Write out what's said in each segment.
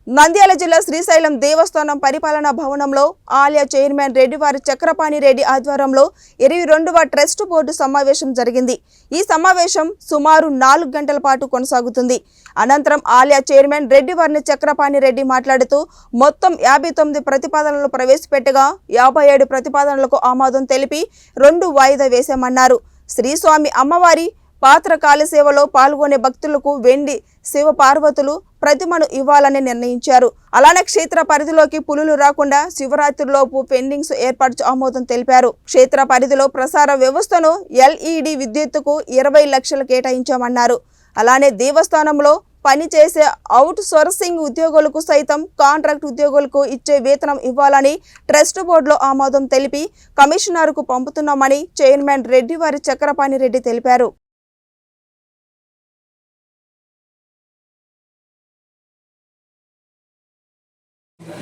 నంద్యాల జిల్లా శ్రీశైలం దేవస్థానం పరిపాలనా భవనంలో ఆలయ చైర్మన్ రెడ్డివారి చక్రపాణి రెడ్డి ఆధ్వర్యంలో 22వ ట్రస్ట్ బోర్డు సమావేశం జరిగింది. ఈ సమావేశం సుమారు 4 గంటల పాటు కొనసాగుతుంది. అనంతరం ఆలయ చైర్మన్ రెడ్డివారి చక్రపాణి రెడ్డి మాట్లాడుతూ మొత్తం 59 ప్రతిపాదనలు ప్రవేశపెట్టగా 57 ప్రతిపాదనలకు ఆమోదం తెలిపి 2 వాయిదా వేశామన్నారు. శ్రీస్వామి అమ్మవారి పాత్ర కాలసేవలో పాల్గొనే భక్తులకు వెండి శివ పార్వతులు ప్రతిమను ఇవ్వాలని నిర్ణయించారు. అలానే క్షేత్ర పరిధిలోకి పులులు రాకుండా శివరాత్రిలోపు పెండింగ్స్ ఏర్పాటు ఆమోదం తెలిపారు. క్షేత్ర పరిధిలో ప్రసార వ్యవస్థను LED విద్యుత్తుకు 20 లక్షలు కేటాయించామన్నారు. అలానే దేవస్థానంలో పనిచేసే అవుట్ సోర్సింగ్ ఉద్యోగులకు సైతం కాంట్రాక్ట్ ఉద్యోగులకు ఇచ్చే వేతనం ఇవ్వాలని ట్రస్ట్ బోర్డులో ఆమోదం తెలిపి కమిషనర్కు పంపుతున్నామని చైర్మన్ రెడ్డివారి చక్రపాణి రెడ్డి తెలిపారు.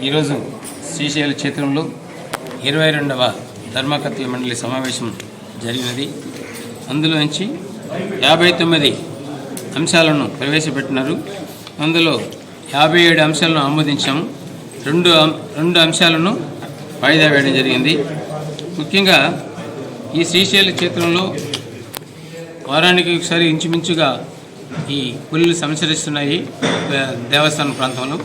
ఈరోజు శ్రీశైల క్షేత్రంలో 22వ ధర్మకర్తల మండలి సమావేశం జరిగినది. అందులోంచి 59 అంశాలను ప్రవేశపెట్టినారు. అందులో 57 అంశాలను ఆమోదించాము. రెండు అంశాలను వాయిదా వేయడం జరిగింది. ముఖ్యంగా ఈ శ్రీశైల క్షేత్రంలో వారానికి ఒకసారి ఇంచుమించుగా ఈ పులులు సంచరిస్తున్నాయి దేవస్థానం ప్రాంతంలో.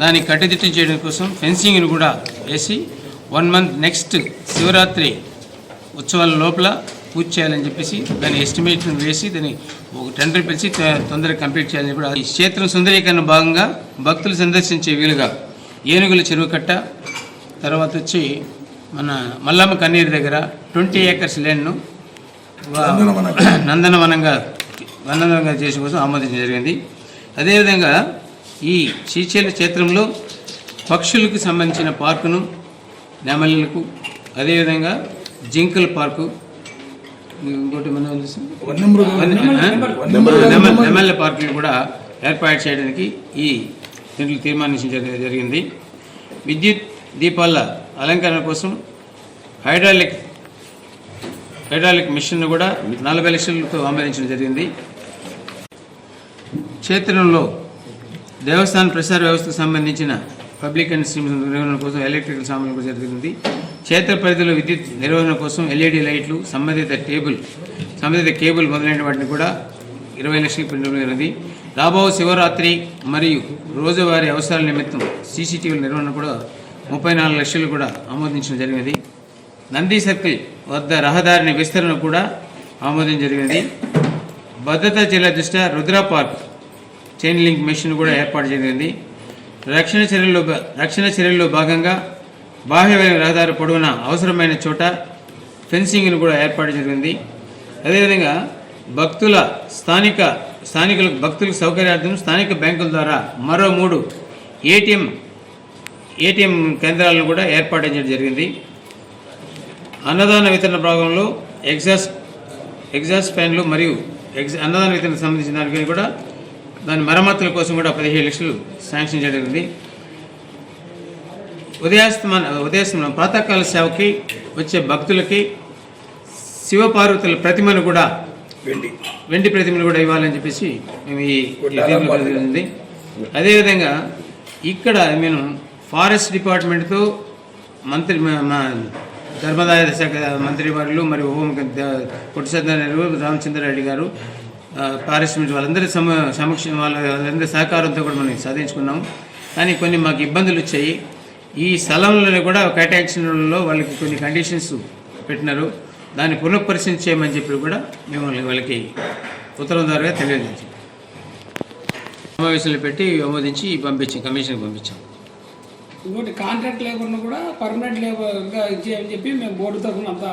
దాన్ని కట్టుదిట్టం చేయడం కోసం ఫెన్సింగ్ను కూడా వేసి 1 మంత్ నెక్స్ట్ శివరాత్రి ఉత్సవాల లోపల పూర్తి చేయాలని చెప్పేసి దాని ఎస్టిమేట్ను వేసి దాన్ని ఒక టెండర్ పిలిచి తొందరగా కంప్లీట్ చేయాలని కూడా. ఈ క్షేత్రం సుందరీకరణ భాగంగా భక్తులు సందర్శించే వీలుగా ఏనుగుల చెరువు కట్ట, తర్వాత వచ్చి మన మల్లమ్మ కన్నీరు దగ్గర 20 acres ల్యాండ్ను నందనవనంగా చేసే కోసం ఆమోదించడం జరిగింది. అదేవిధంగా ఈ శ్రీశైల క్షేత్రంలో పక్షులకు సంబంధించిన పార్కును నెమళ్ళకు, అదేవిధంగా జింకల పార్కు, ఇంకోటి నెమళ్ళ పార్కులు కూడా ఏర్పాటు చేయడానికి ఈ దీంట్లో తీర్మానించడం జరిగింది. విద్యుత్ దీపాల అలంకరణ కోసం హైడ్రాలిక్ మిషన్ను కూడా 40 లక్షలతో ఆమోదించడం జరిగింది. క్షేత్రంలో దేవస్థాన ప్రసార వ్యవస్థకు సంబంధించిన పబ్లిక్ అండ్ స్ట్రీమ్స్ నిర్వహణ కోసం ఎలక్ట్రికల్ సామాన్లు కూడా జరుగుతుంది. క్షేత్ర పరిధిలో విద్యుత్ నిర్వహణ కోసం LED లైట్లు, సంబంధిత కేబుల్ మొదలైన వాటిని కూడా 20 లక్షలకు పెంచడం జరిగింది. రాబో శివరాత్రి మరియు రోజువారీ అవసరాల నిమిత్తం CCTV నిర్వహణ కూడా 34 లక్షలు కూడా ఆమోదించడం జరిగినది. నంది సర్కిల్ వద్ద రహదారిని విస్తరణ కూడా ఆమోదించడం జరిగినది. భద్రతా జిల్లా దృష్ట్యా Rudra park chain link machine కూడా ఏర్పాటు జరిగింది. రక్షణ చర్యల్లో భాగంగా బాహ్య రహదారి పొడవున అవసరమైన చోట ఫెన్సింగ్ను కూడా ఏర్పాటు జరిగింది. అదేవిధంగా భక్తులకు సౌకర్యార్థం స్థానిక బ్యాంకుల ద్వారా మరో 3 ATM కేంద్రాలను కూడా ఏర్పాటు చేయడం జరిగింది. అన్నదాన వితరణ భాగంలో ఎగ్జాస్ట్ ఫ్యాన్లు మరియు అన్నదాన వితరణ సంబంధించిన దానికి కూడా దాని మరమ్మతుల కోసం కూడా 17 లక్షలు శాంక్షన్ జరిగింది. ఉదయాస్తమన ప్రాతకాల సేవకి వచ్చే భక్తులకి శివపార్వతుల ప్రతిమను కూడా వెండి ప్రతిమను కూడా ఇవ్వాలని చెప్పేసి మేము ఈ జరిగింది. అదేవిధంగా ఇక్కడ నేను ఫారెస్ట్ డిపార్ట్మెంట్తో ధర్మదాయ శాఖ మంత్రి వారు మరియు కొట్టిసత్యనారాయణ రామచంద్రారెడ్డి గారు పారిశ్రామిక వాళ్ళందరి సమక్షం వాళ్ళందరి సహకారంతో కూడా మనం సాధించుకున్నాము. కానీ కొన్ని మాకు ఇబ్బందులు వచ్చాయి. ఈ స్థలంలో కూడా కేటాయించడంలో వాళ్ళకి కొన్ని కండిషన్స్ పెట్టినారు. దాన్ని పునఃపరిశీలన చేయమని చెప్పి కూడా మేము వాళ్ళకి ఉత్తరం ద్వారా తెలియజేసాం. సమావేశాలు పెట్టి ఆమోదించి కమిషన్కి పంపించాం. ఇంకోటి కాంట్రాక్ట్ లేకుండా కూడా పర్మనెంట్ లేబర్గా ఇచ్చేయని చెప్పి మేము బోర్డు తరఫున అంతా